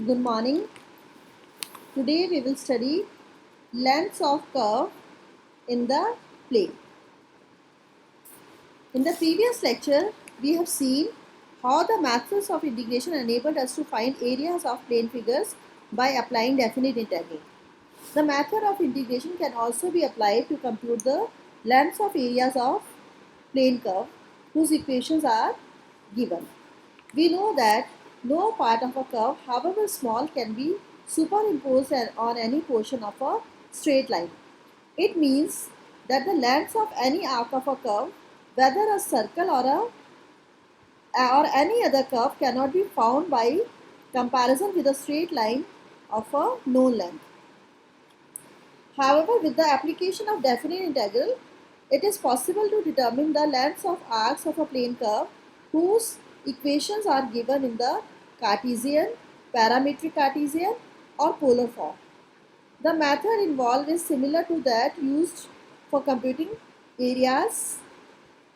Good morning. Today we will study lengths of curve in the plane. In the previous lecture, we have seen how the methods of integration enabled us to find areas of plane figures by applying definite integral. The method of integration can also be applied to compute the lengths of areas of plane curve whose equations are given. We know that no part of a curve, however small, can be superimposed on any portion of a straight line. It means that the lengths of any arc of a curve, whether a circle or any other curve, cannot be found by comparison with a straight line of a known length. However, with the application of definite integral, it is possible to determine the lengths of arcs of a plane curve whose equations are given in the Cartesian, parametric Cartesian or polar form. The method involved is similar to that used for computing areas.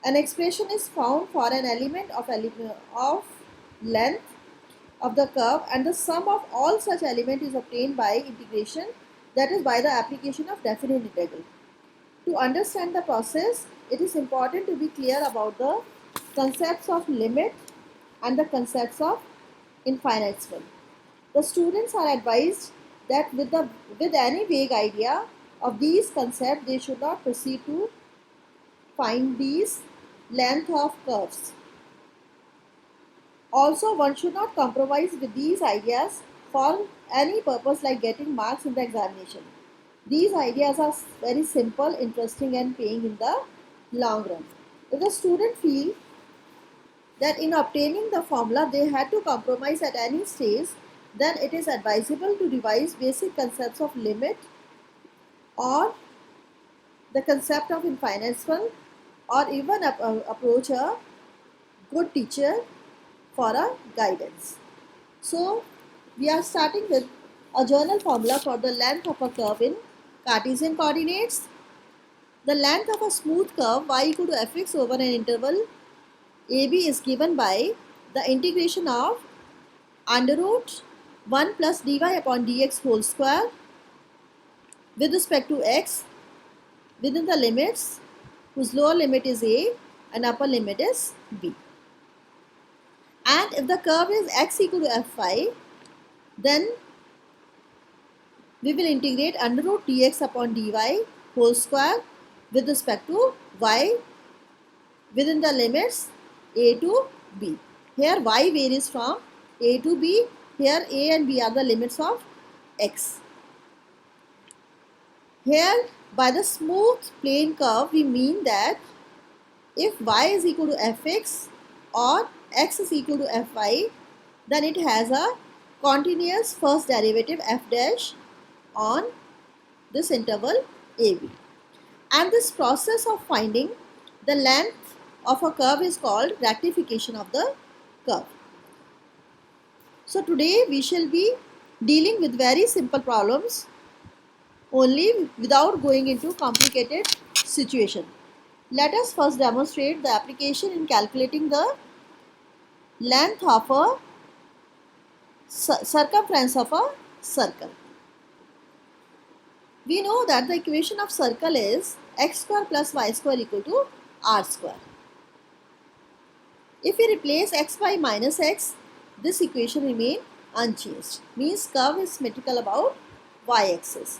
An expression is found for an element of length of the curve, and the sum of all such elements is obtained by integration, that is by the application of definite integral. To understand the process, it is important to be clear about the concepts of limit and the concepts of infinitesimal. The students are advised that with any vague idea of these concepts, they should not proceed to find these length of curves. Also, one should not compromise with these ideas for any purpose like getting marks in the examination. These ideas are very simple, interesting and paying in the long run. If the student feel that in obtaining the formula they had to compromise at any stage, then it is advisable to revise basic concepts of limit or the concept of infinitesimal, or even approach a good teacher for a guidance. So we are starting with a journal formula for the length of a curve in Cartesian coordinates. The length of a smooth curve y equal to fx over an interval AB is given by the integration of under root 1 plus dy upon dx whole square with respect to x within the limits whose lower limit is a and upper limit is b. And if the curve is x equal to fy, then we will integrate under root dx upon dy whole square with respect to y within the limits a to b. Here y varies from a to b. Here a and b are the limits of x. Here by the smooth plane curve we mean that if y is equal to fx or x is equal to fy, then it has a continuous first derivative f dash on this interval AB. And this process of finding the length of a curve is called rectification of the curve. So today we shall be dealing with very simple problems only without going into complicated situation. Let us first demonstrate the application in calculating the length of a circumference of a circle. We know that the equation of circle is x square plus y square equal to r square. If we replace x by minus x, this equation remain unchanged. Means curve is symmetrical about y-axis.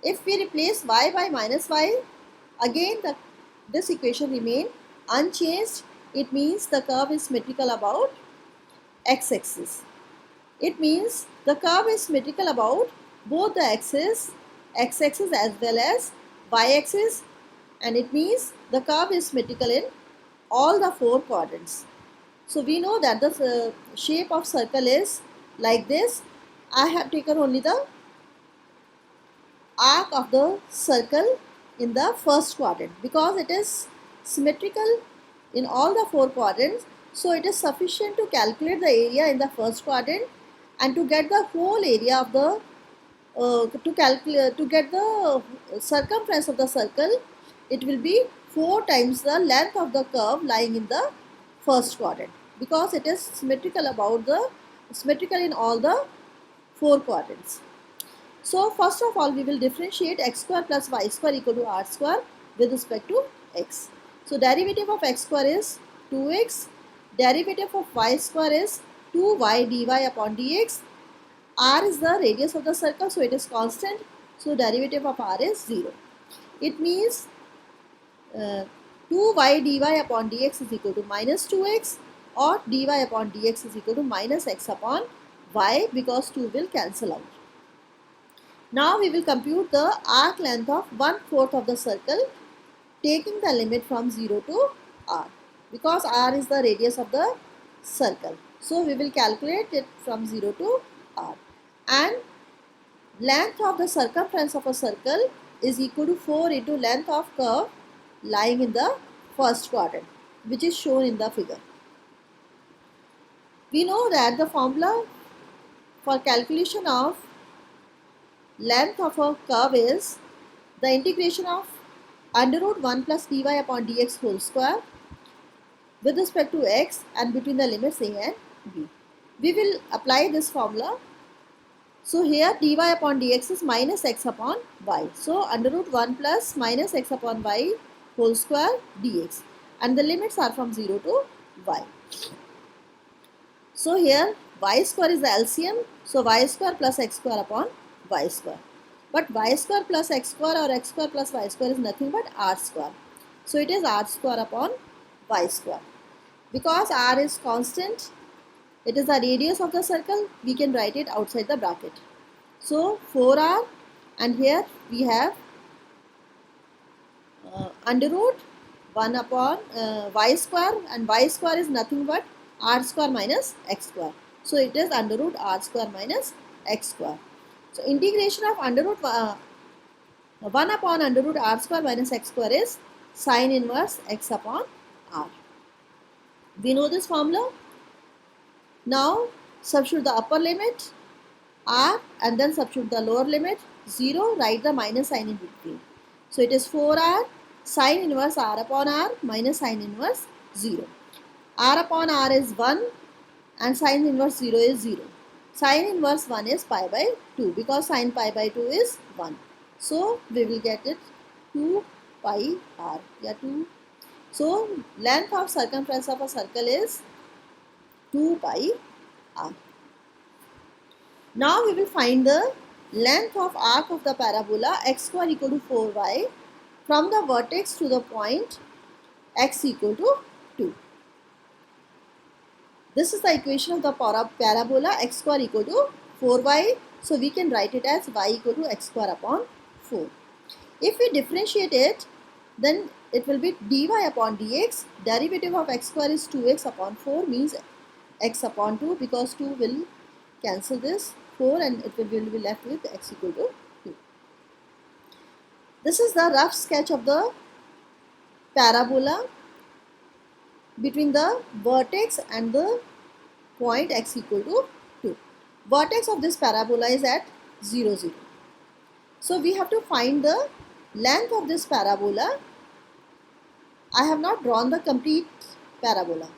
If we replace y by minus y, again this equation remain unchanged. It means the curve is symmetrical about x-axis. It means the curve is symmetrical about both the axis, x-axis as well as y-axis, and it means the curve is symmetrical in all the four quadrants. So we know that the shape of circle is like this. I have taken only the arc of the circle in the first quadrant because it is symmetrical in all the four quadrants. So it is sufficient to calculate the area in the first quadrant, and to get the whole area of the to get the circumference of the circle, it will be 4 times the length of the curve lying in the first quadrant, because it is symmetrical in all the 4 quadrants. So first of all, we will differentiate x square plus y square equal to r square with respect to x. So derivative of x square is 2x, derivative of y square is 2y dy upon dx. R is the radius of the circle, so it is constant. So derivative of r is 0. It means 2y dy upon dx is equal to minus 2x, or dy upon dx is equal to minus x upon y, because 2 will cancel out. Now we will compute the arc length of 1/4 of the circle, taking the limit from 0 to r, because r is the radius of the circle. So we will calculate it from 0 to r, and length of the circumference of a circle is equal to 4 into length of curve lying in the first quadrant, which is shown in the figure. We know that the formula for calculation of length of a curve is the integration of under root 1 plus dy upon dx whole square with respect to x and between the limits a and b. We will apply this formula. So here dy upon dx is minus x upon y. So under root 1 plus minus x upon y whole square dx, and the limits are from 0 to y. So here y square is the LCM. So y square plus x square upon y square. But y square plus x square or x square plus y square is nothing but r square. So it is r square upon y square. Because r is constant, it is the radius of the circle, we can write it outside the bracket. So 4r, and here we have under root 1 upon y square, and y square is nothing but r square minus x square. So it is under root r square minus x square. So integration of under root 1 upon under root r square minus x square is sine inverse x upon r. We know this formula. Now substitute the upper limit r and then substitute the lower limit 0, write the minus sign in between. So it is 4r sine inverse r upon r minus sine inverse 0. R upon r is 1 and sine inverse 0 is 0. Sine inverse 1 is pi by 2, because sine pi by 2 is 1. So we will get it 2 pi r. Yeah, 2. So length of circumference of a circle is 2 pi r. Now we will find the length of arc of the parabola x square equal to 4y from the vertex to the point x equal to 2. This is the equation of the parabola x square equal to 4y. So we can write it as y equal to x square upon 4. If we differentiate it, then it will be dy upon dx. Derivative of x square is 2x upon 4, means x upon 2, because 2 will cancel this 4 and it will be left with x equal to 2. This is the rough sketch of the parabola between the vertex and the point x equal to 2. Vertex of this parabola is at 0, 0. So we have to find the length of this parabola. I have not drawn the complete parabola.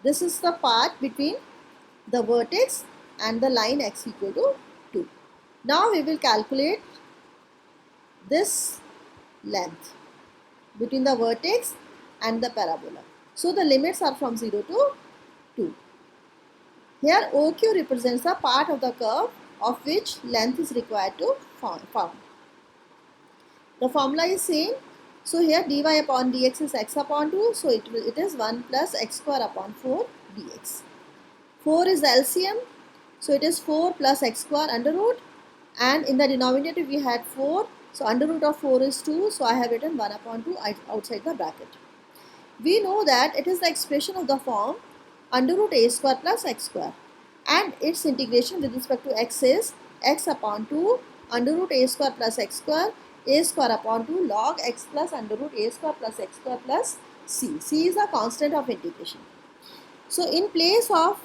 This is the part between the vertex and the line x equal to 2. Now we will calculate this length between the vertex and the parabola. So the limits are from 0 to 2. Here OQ represents the part of the curve of which length is required to found. The formula is same. So here dy upon dx is x upon 2. So it is 1 plus x square upon 4 dx. 4 is the LCM. So it is 4 plus x square under root, and in the denominator we had 4. So under root of 4 is 2. So I have written 1 upon 2 outside the bracket. We know that it is the expression of the form under root a square plus x square, and its integration with respect to x is x upon 2 under root a square plus x square, a square upon 2 log x plus under root a square plus x square plus c. C is the constant of integration. So in place of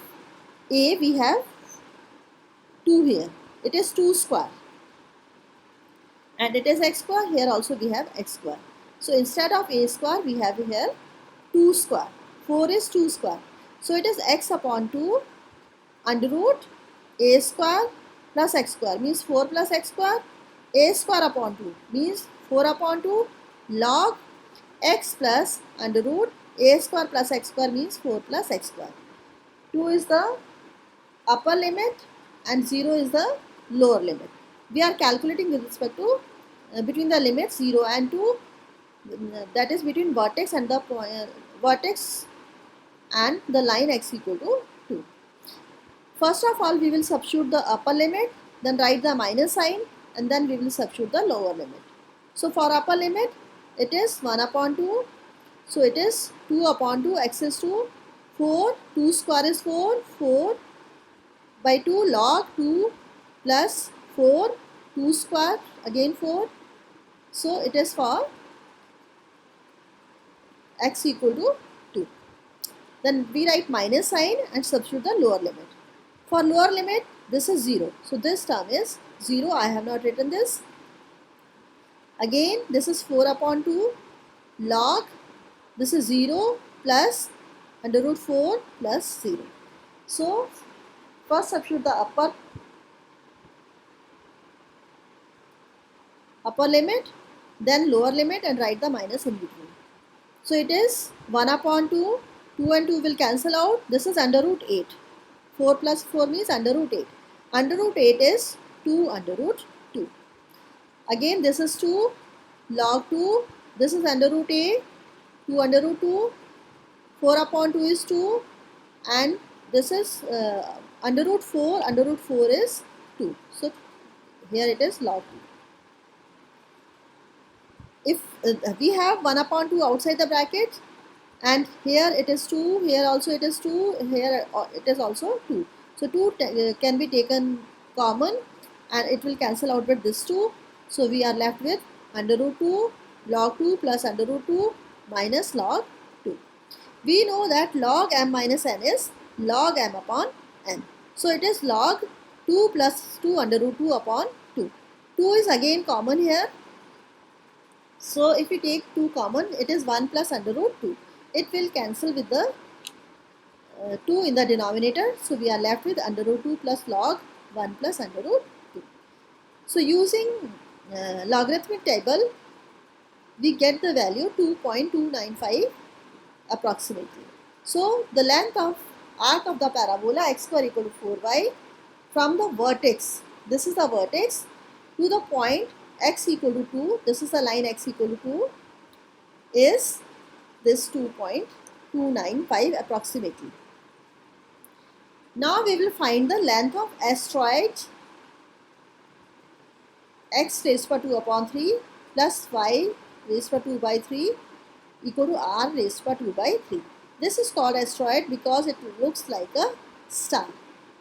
a we have 2 here. It is 2 square. And it is x square. Here also we have x square. So instead of a square we have here 2 square. 4 is 2 square. So it is x upon 2 under root a square plus x square means 4 plus x square, a square upon 2 means 4 upon 2 log x plus under root a square plus x square means 4 plus x square. 2 is the upper limit and 0 is the lower limit. We are calculating with respect to between the limits 0 and 2, that is between vertex and the vertex and the line x equal to 2. First of all, we will substitute the upper limit, then write the minus sign, and then we will substitute the lower limit. So for upper limit, it is 1 upon 2. So it is 2 upon 2, x is 2, 4, 2 square is 4, 4 by 2 log 2 plus 4, 2 square again 4. So it is for x equal to 2. Then we write minus sign and substitute the lower limit. For lower limit, this is 0. So this term is 0. I have not written this. Again, this is 4 upon 2 log. This is 0 plus under root 4 plus 0. So first substitute the upper limit, then lower limit and write the minus in between. So it is 1 upon 2. 2 and 2 will cancel out. This is under root 8. 4 plus 4 means under root 8. Under root 8 is 2 under root 2. Again this is 2 log 2. This is under root a. 2 under root 2. 4 upon 2 is 2. And this is under root 4. Under root 4 is 2. So here it is log 2. If we have 1 upon 2 outside the bracket, and here it is 2, here also it is 2, here it is also 2. So 2 can be taken common and it will cancel out with this 2. So we are left with under root 2 log 2 plus under root 2 minus log 2. We know that log m minus n is log m upon n. So it is log 2 plus 2 under root 2 upon 2. 2 is again common here. So if we take 2 common, it is 1 plus under root 2. It will cancel with the 2 in the denominator. So we are left with under root 2 plus log 1 plus under root 2. So using logarithmic table, we get the value 2.295 approximately. So the length of arc of the parabola x square equal to 4y from the vertex, this is the vertex, to the point x equal to 2, this is the line x equal to 2, is this 2.295 approximately. Now we will find the length of asteroid x raised to 2 upon 3 plus y raised to 2 by 3 equal to r raised to 2 by 3. This is called asteroid because it looks like a star.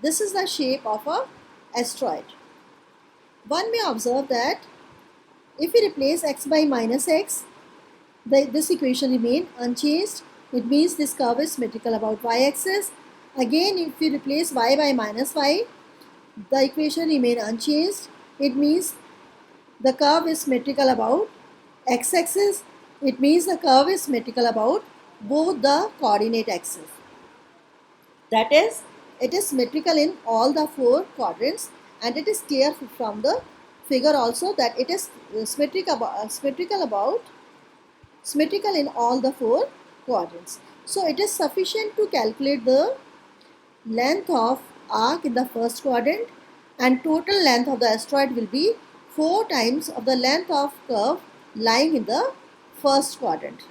This is the shape of a asteroid. One may observe that if we replace x by minus x, this equation remains unchanged. It means this curve is symmetrical about y-axis. Again, if we replace y by minus y, the equation remains unchanged. It means the curve is symmetrical about x-axis. It means the curve is symmetrical about both the coordinate axes. That is, it is symmetrical in all the 4 quadrants, and it is clear from the figure also that it is symmetrical in all the 4 quadrants. So it is sufficient to calculate the length of arc in the first quadrant, and total length of the asteroid will be 4 times of the length of curve lying in the first quadrant.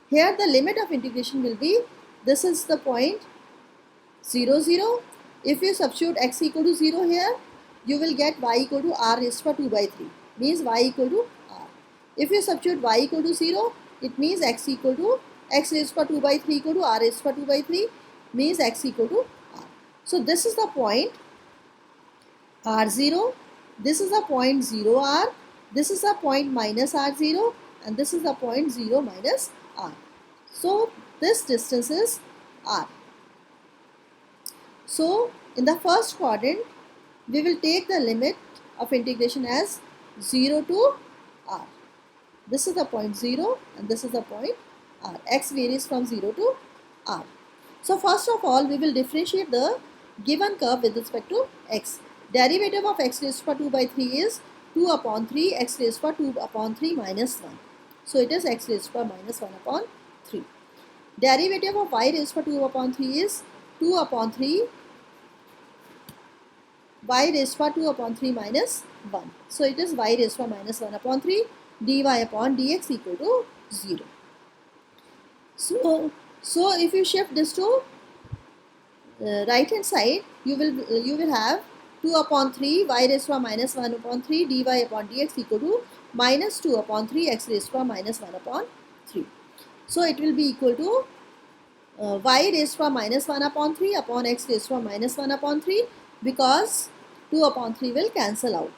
Here the limit of integration will be, this is the point 0, 0. If you substitute x equal to 0 here, you will get y equal to r raised to 2 by 3, means y equal to r. If you substitute y equal to 0, it means x equal to x raised to 2 by 3 equal to r raised to 2 by 3, means x equal to r. So this is the point r0, this is the point 0r, this is the point minus r0, and this is the point 0 minus r. So this distance is r. So in the first quadrant, we will take the limit of integration as 0 to r. This is the point 0 and this is the point r. X varies from 0 to r. So first of all, we will differentiate the given curve with respect to x. Derivative of x raised to power 2 by 3 is 2 upon 3 x raised to power 2 upon 3 minus 1. So it is x raised to power minus 1 upon 3. Derivative of y raised to power 2 upon 3 is 2 upon 3 y raised to power 2 upon 3 minus 1. So it is y raised to power minus 1 upon 3 dy upon dx equal to 0. So if you shift this to right hand side, you will have 2 upon 3 y raised to power minus 1 upon 3 dy upon dx equal to minus 2 upon 3 x raised to power minus 1 upon 3. So it will be equal to y raised to power minus 1 upon 3 upon x raised to power minus 1 upon 3, because 2 upon 3 will cancel out.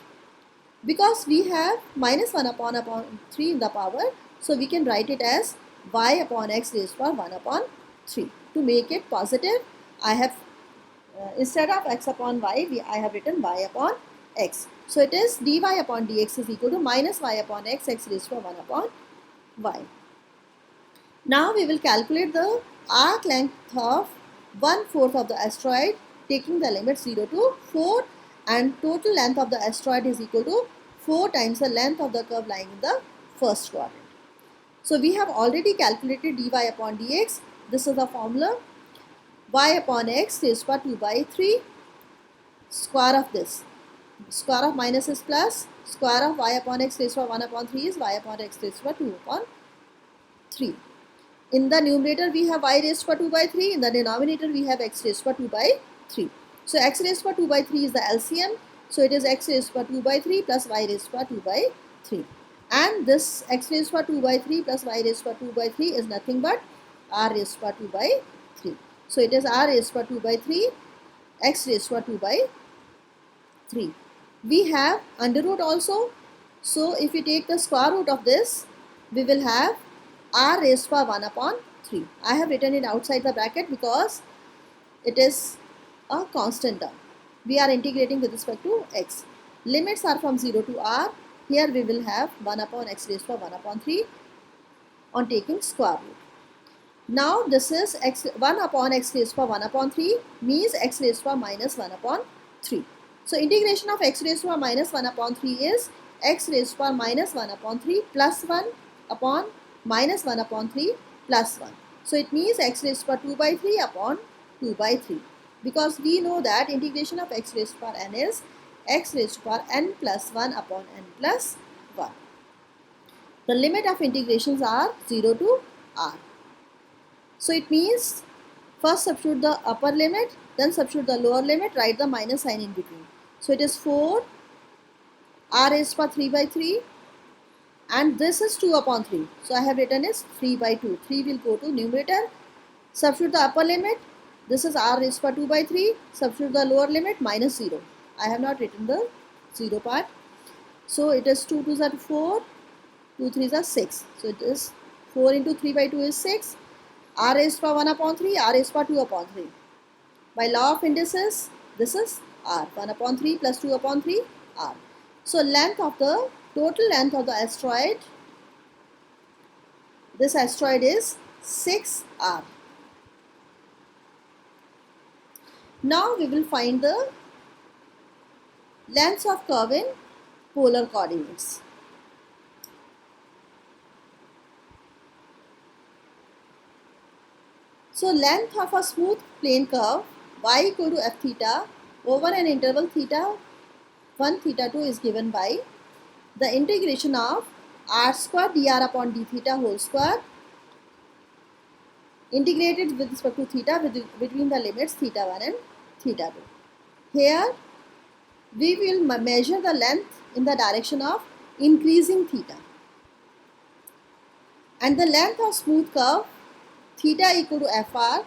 Because we have minus 1 upon 3 in the power, so we can write it as y upon x raised to power 1 upon 3. To make it positive, I have instead of x upon y, I have written y upon x. So it is dy upon dx is equal to minus y upon x raised to power 1 upon y. Now we will calculate the arc length of 1/4 of the asteroid, taking the limit 0 to 4, and total length of the asteroid is equal to 4 times the length of the curve lying in the first quadrant. So we have already calculated dy upon dx. This is the formula. Y upon x raised to power 2 by 3, square of this. Square of minus is plus, square of y upon x raised to power 1 upon 3 is y upon x raised to power 2 upon 3. In the numerator we have y raised to power 2 by 3, in the denominator we have x raised to power 2 by 3. So x raised to power 2 by 3 is the LCM, so it is x raised to power 2 by 3 plus y raised to power 2 by 3. And this x raised to power 2 by 3 plus y raised to power 2 by 3 is nothing but r raised to power 2 by 3. So it is r raised to power 2 by 3, x raised to power 2 by 3. We have under root also, so if we take the square root of this, we will have r raised to power 1 upon 3. I have written it outside the bracket because it is a constant term. We are integrating with respect to x. Limits are from 0 to r. Here we will have 1 upon x raised to power 1 upon 3 on taking square root. Now this is 1 upon x raised to power 1 upon 3 means x raised to power minus 1 upon 3. So integration of x raised to power minus 1 upon 3 is x raised to power minus 1 upon 3 plus 1 upon minus 1 upon 3 plus 1. So it means x raised to power 2 by 3 upon 2 by 3. Because we know that integration of x raised to power n is x raised to power n plus 1 upon n plus 1. The limit of integrations are 0 to r. So it means first substitute the upper limit, then substitute the lower limit, write the minus sign in between. So it is 4 r raised to power 3 by 3, and this is 2 upon 3. So I have written is 3 by 2. 3 will go to numerator. Substitute the upper limit. This is r raised to power 2 by 3. Substitute the lower limit minus 0. I have not written the 0 part. So it is 2 2s are 4, 2 3s are 6. So it is 4 into 3 by 2 is 6. R raised to power 1 upon 3, R raised to power 2 upon 3. By law of indices, this is R. 1 upon 3 plus 2 upon 3, R. So total length of the asteroid, this asteroid is 6R. Now we will find the lengths of curve in polar coordinates. So length of a smooth plane curve y equal to f theta over an interval theta 1 theta 2 is given by the integration of r square dr upon d theta whole square integrated with respect to theta between the limits theta 1 and theta 2. Here we will measure the length in the direction of increasing theta, and the length of smooth curve theta equal to fr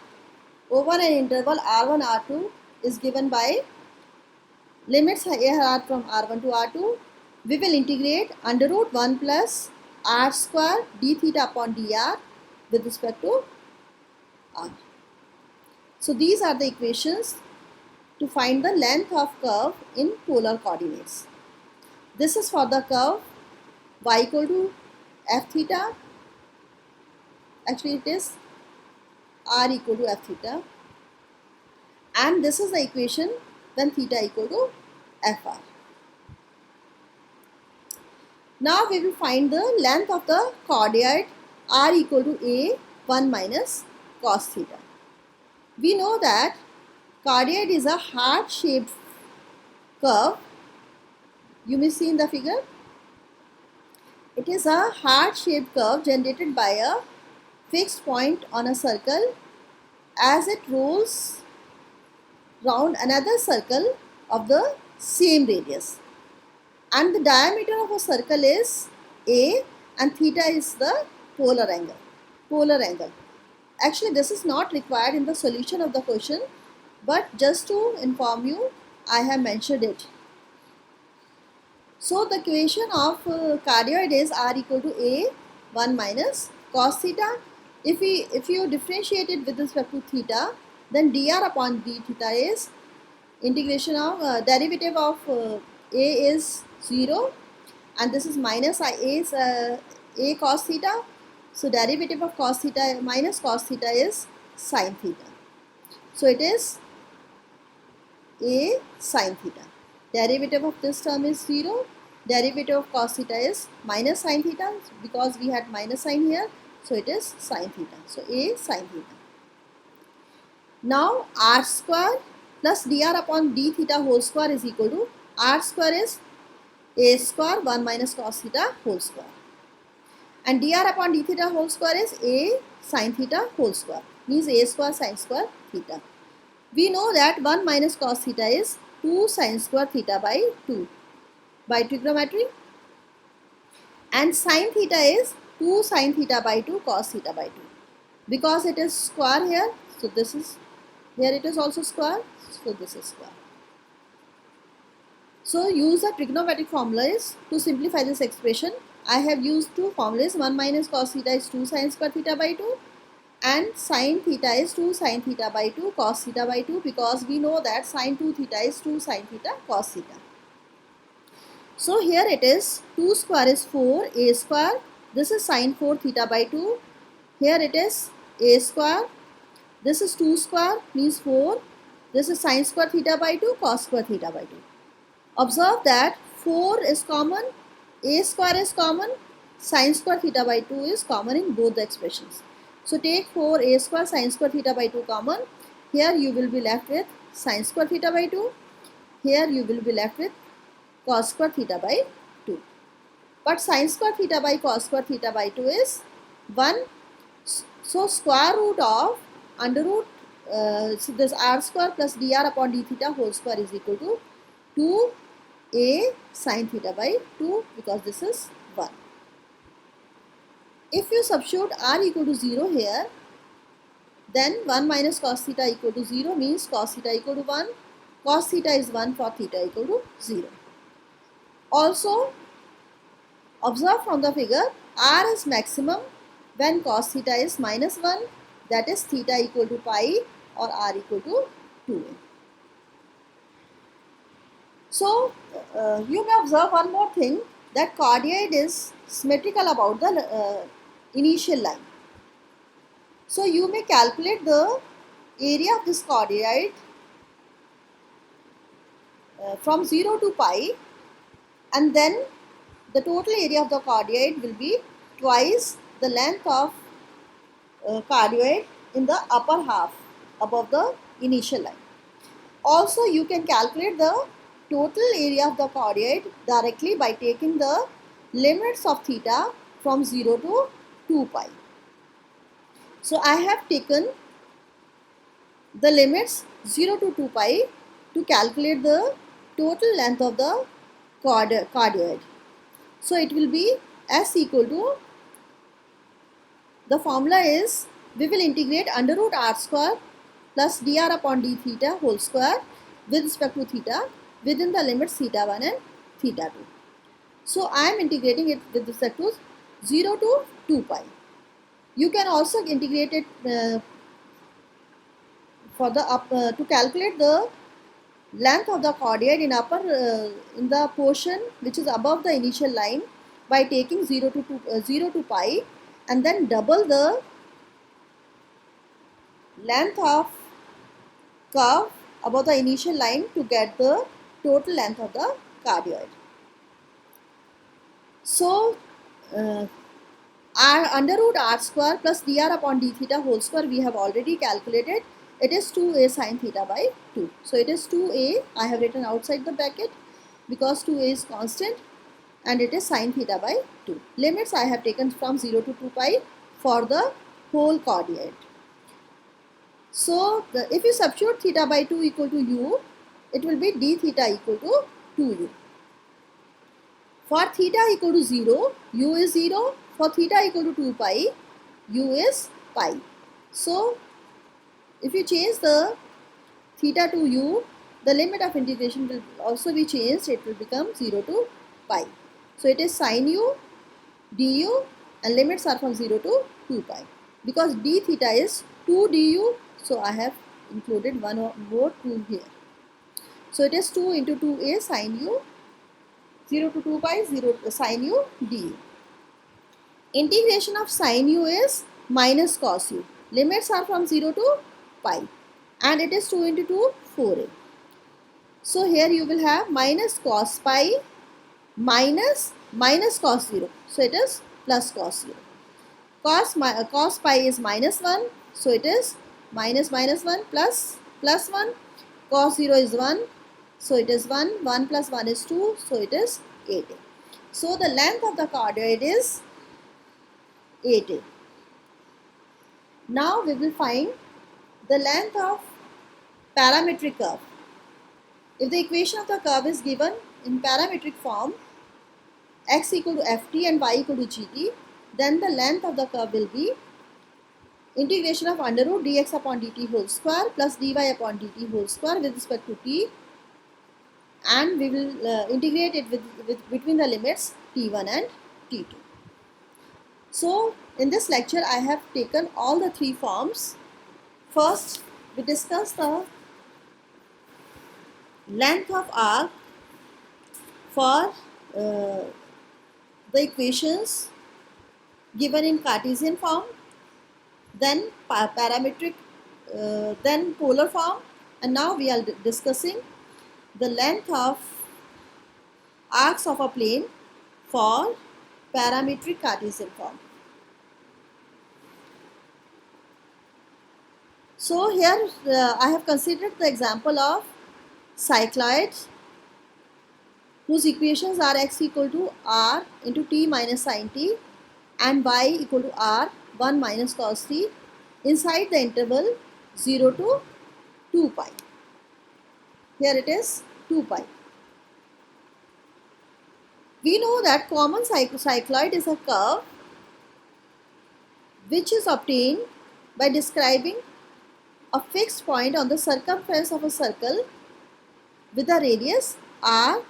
over an interval r1 r2 is given by limits here are from r1 to r2. We will integrate under root 1 plus r square d theta upon dr with respect to r. So these are the equations to find the length of curve in polar coordinates. This is for the curve y equal to f theta. Actually it is r equal to f theta. and this is the equation when theta equal to fr. Now we will find the length of the cardioid r equal to a 1 minus cos theta. We know that cardioid is a heart shaped curve. You may see in the figure. It is a heart shaped curve generated by a fixed point on a circle as it rolls round another circle of the same radius. And the diameter of a circle is a and theta is the polar angle. Actually, this is not required in the solution of the question, but just to inform you, I have mentioned it. So the equation of cardioid is r equal to a 1 minus cos theta. If you differentiate it with respect to theta, then dr upon d theta is integration of derivative of a is 0 and this is minus a is a cos theta. So derivative of cos theta minus cos theta is sin theta. So it is a sin theta. Derivative of this term is 0. Derivative of cos theta is minus sin theta because we had minus sign here. So it is sin theta. So a sin theta. Now r square plus dr upon d theta whole square is equal to r square is a square 1 minus cos theta whole square. And dr upon d theta whole square is a sin theta whole square. Means a square sin square theta. We know that 1 minus cos theta is 2 sin square theta by 2 by trigonometry. And sin theta is 2 sin theta by 2 cos theta by 2. Because it is square here, so this is, here it is also square, so this is square. So use the trigonometric formulas to simplify this expression. I have used two formulas. 1 minus cos theta is 2 sin square theta by 2 and sin theta is 2 sin theta by 2 cos theta by 2 because we know that sin 2 theta is 2 sin theta cos theta. So here it is 2 square is 4 a square. This is sin 4 theta by 2. Here it is a square. This is 2 square means 4. This is sin square theta by 2 cos square theta by 2. Observe that 4 is common, a square is common, sin square theta by 2 is common in both the expressions. So take 4 a square sin square theta by 2 common. Here you will be left with sin square theta by 2. Here you will be left with cos square theta by 2. But sin square theta by cos square theta by 2 is 1. So square root of under root, so this r square plus dr upon d theta whole square is equal to 2 a sin theta by 2 because this is 1. If you substitute r equal to 0 here, then 1 minus cos theta equal to 0 means cos theta equal to 1. Cos theta is 1 for theta equal to 0. Also, observe from the figure, r is maximum when cos theta is minus 1, that is theta equal to pi or r equal to 2a. So, you may observe one more thing, that cardioid is symmetrical about the initial line. So, you may calculate the area of this cardioid from 0 to pi, and then the total area of the cardioid will be twice the length of cardioid in the upper half above the initial line. Also, you can calculate the total area of the cardioid directly by taking the limits of theta from 0 to 2 pi. So, I have taken the limits 0 to 2 pi to calculate the total length of the cardioid. So, it will be s equal to, the formula is, we will integrate under root r square plus dr upon d theta whole square with respect to theta within the limits theta 1 and theta 2. So, I am integrating it with respect to 0 to 2 pi. You can also integrate it for the to calculate the length of the cardioid in upper in the portion which is above the initial line by taking 0 to pi and then double the length of curve above the initial line to get the total length of the cardioid. So r under root r square plus dr upon d theta whole square we have already calculated. It is 2a sin theta by 2. So it is 2a, I have written outside the bracket because 2a is constant, and it is sin theta by 2. Limits I have taken from 0 to 2 pi for the whole cardioid. So if you substitute theta by 2 equal to u, it will be d theta equal to 2u. For theta equal to 0, u is 0. For theta equal to 2 pi, u is pi. So if you change the theta to u, the limit of integration will also be changed. It will become 0 to pi. So it is sin u du, and limits are from 0 to 2 pi. Because d theta is 2 du, so I have included one more 2 here. So it is 2 into 2a sin u, 0 to 2 pi, 0 sin u du. Integration of sin u is minus cos u. Limits are from 0 to pi, and it is 2 into 2, 4a. So here you will have minus cos pi minus cos 0. So it is plus cos 0. Cos pi is minus 1. So it is minus 1 plus 1. Cos 0 is 1. So it is 1. 1 plus 1 is 2. So it is 8a. So the length of the cardioid is 8a. Now we will find the length of parametric curve. If the equation of the curve is given in parametric form, x equal to ft and y equal to gt, then the length of the curve will be integration of under root dx upon dt whole square plus dy upon dt whole square with respect to t, and we will integrate it with between the limits t1 and t2. So in this lecture I have taken all the three forms. First we discuss the length of arc for the equations given in Cartesian form, then parametric, then polar form, and now we are discussing the length of arcs of a plane for parametric Cartesian form. So here I have considered the example of cycloids whose equations are x equal to r into t minus sin t and y equal to r 1 minus cos t inside the interval 0 to 2 pi. Here it is 2 pi. We know that common cycloid is a curve which is obtained by describing a fixed point on the circumference of a circle with a radius r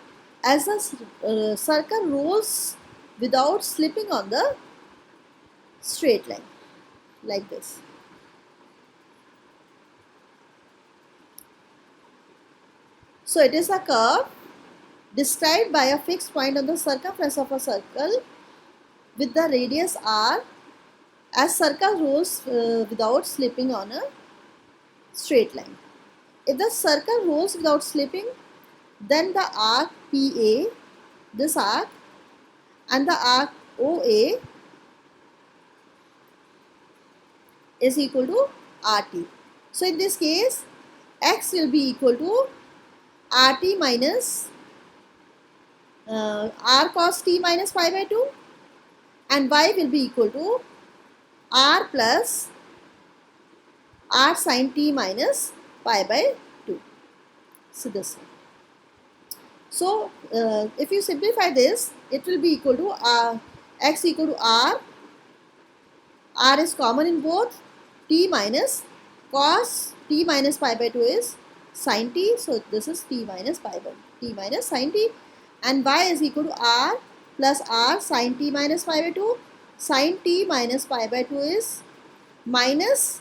as the circle rolls without slipping on the straight line, like this. So it is a curve described by a fixed point on the circumference of a circle with the radius r as circle rolls without slipping on a straight line. If the circle rolls without slipping, then the arc PA, this arc, and the arc OA is equal to RT. So in this case, x will be equal to RT minus R cos t minus pi by 2, and y will be equal to R plus R sin t minus pi by 2. So this one. So if you simplify this, it will be equal to x equal to r. R is common in both. T minus cos t minus pi by 2 is sin t. So this is t minus pi by t minus sin t, and y is equal to r plus r sin t minus pi by 2. Sin t minus pi by 2 is minus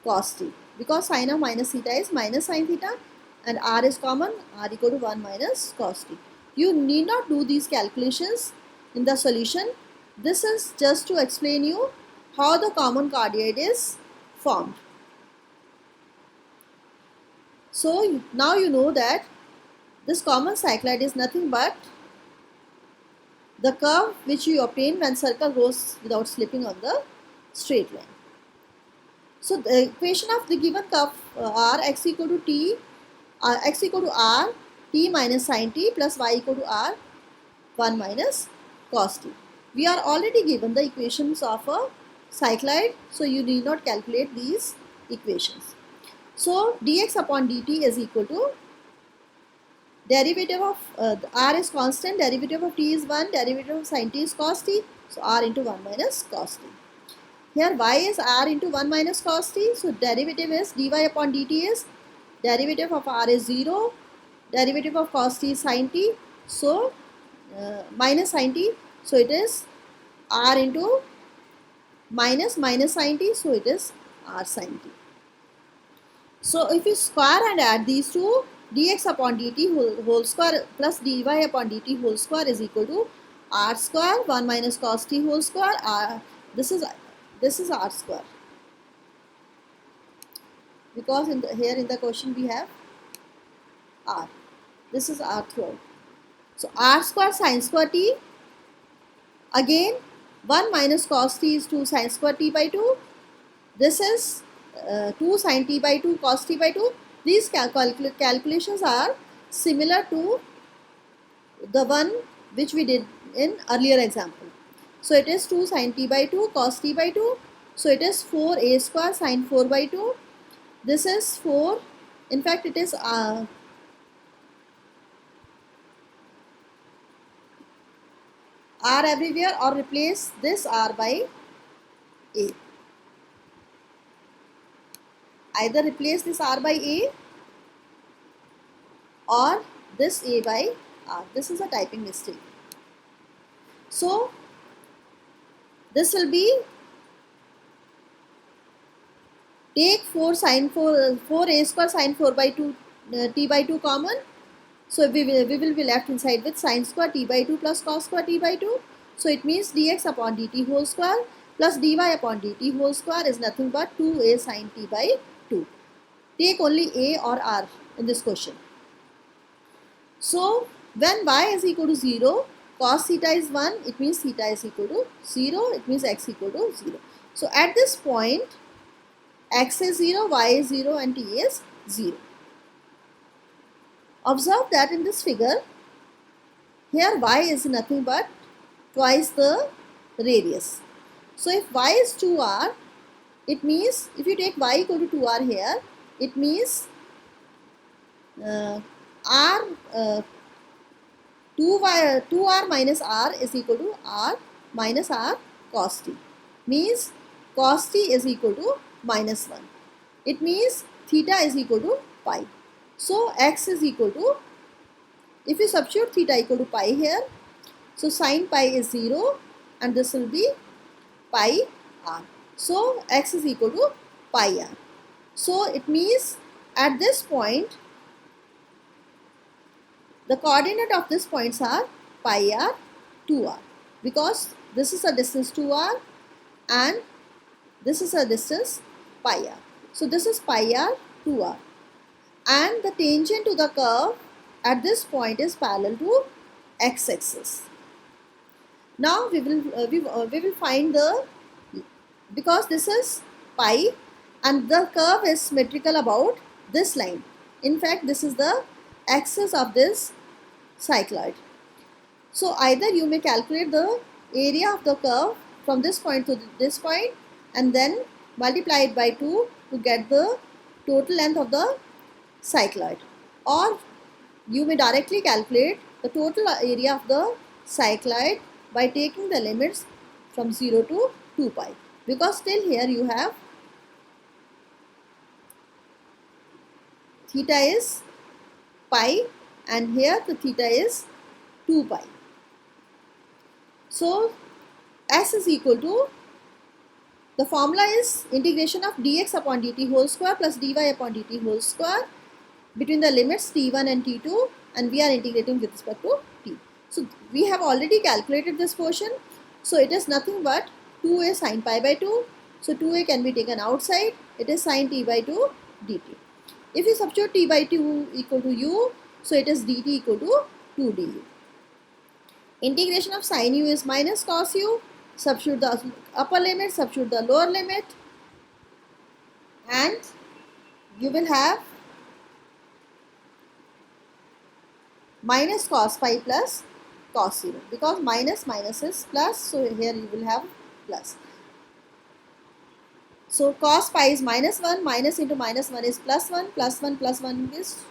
cos t, because sin of minus theta is minus sin theta, and r is common, r equal to 1 minus cos t. You need not do these calculations in the solution. This is just to explain you how the common cardioid is formed. So now you know that this common cycloid is nothing but the curve which you obtain when circle goes without slipping on the straight line. So the equation of the given curve r x equal to t, x equal to r, t minus sin t plus y equal to r, 1 minus cos t. We are already given the equations of a cycloid, so you need not calculate these equations. So dx upon dt is equal to derivative of r is constant, derivative of t is 1, derivative of sin t is cos t, so r into 1 minus cos t. Here y is r into 1 minus cos t, so derivative is dy upon dt is derivative of r is 0, derivative of cos t is sin t, so minus sin t, so it is r into minus sin t, so it is r sin t. So if you square and add these two, dx upon dt whole square plus dy upon dt whole square is equal to r square 1 minus cos t whole square. This is r square, because here in the question we have r. This is r throughout. So r square sin square t, again 1 minus cos t is 2 sin square t by 2. This is 2 sin t by 2 cos t by 2. These calculations are similar to the one which we did in earlier example. So it is 2 sin t by 2 cos t by 2. So it is 4a square sin 4 by 2. This is 4. In fact, it is r everywhere, or replace this r by a. Either replace this r by a or this a by r. This is a typing mistake. So this will be, take 4 a square sin 4 by 2 t by 2 common. So we will be left inside with sin square t by 2 plus cos square t by 2. So it means dx upon dt whole square plus dy upon dt whole square is nothing but 2a sin t by 2. Take only a or r in this question. So when y is equal to 0, cos theta is 1, it means theta is equal to 0, it means x equal to 0. So at this point, x is 0, y is 0 and t is 0. Observe that in this figure, here y is nothing but twice the radius. So if y is 2r, it means if you take y equal to 2r here, it means r 2r minus r is equal to r minus r cos t. Means cos t is equal to minus 1. It means theta is equal to pi. So x is equal to, if you substitute theta equal to pi here, so sin pi is 0 and this will be pi r. So x is equal to pi r. So it means at this point, the coordinate of these points are pi r, 2r, because this is a distance 2r and this is a distance pi r. So this is pi r, 2r, and the tangent to the curve at this point is parallel to x-axis. Now we will find the, because this is pi and the curve is symmetrical about this line. In fact, this is the axis of this cycloid. So either you may calculate the area of the curve from this point to this point and then multiply it by 2 to get the total length of the cycloid, or you may directly calculate the total area of the cycloid by taking the limits from 0 to 2 pi, because still here you have theta is pi and here the theta is 2 pi. So s is equal to, the formula is integration of dx upon dt whole square plus dy upon dt whole square between the limits t1 and t2, and we are integrating with respect to t. So we have already calculated this portion. So it is nothing but 2a sin pi by 2. So 2a can be taken outside. It is sin t by 2 dt. If you substitute t by 2 equal to u, so it is dt equal to 2 du. Integration of sin u is minus cos u. Substitute the upper limit, substitute the lower limit, and you will have minus cos pi plus cos 0, because minus minus is plus, so here you will have plus. So cos pi is minus 1, minus into minus 1 is plus 1, plus 1 plus 1 is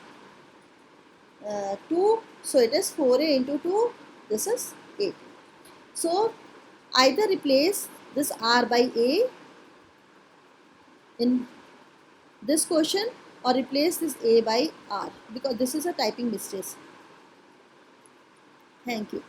2, so it is 4a into 2, this is 8. So either replace this r by a in this question or replace this a by r, because this is a typing mistake. Thank you.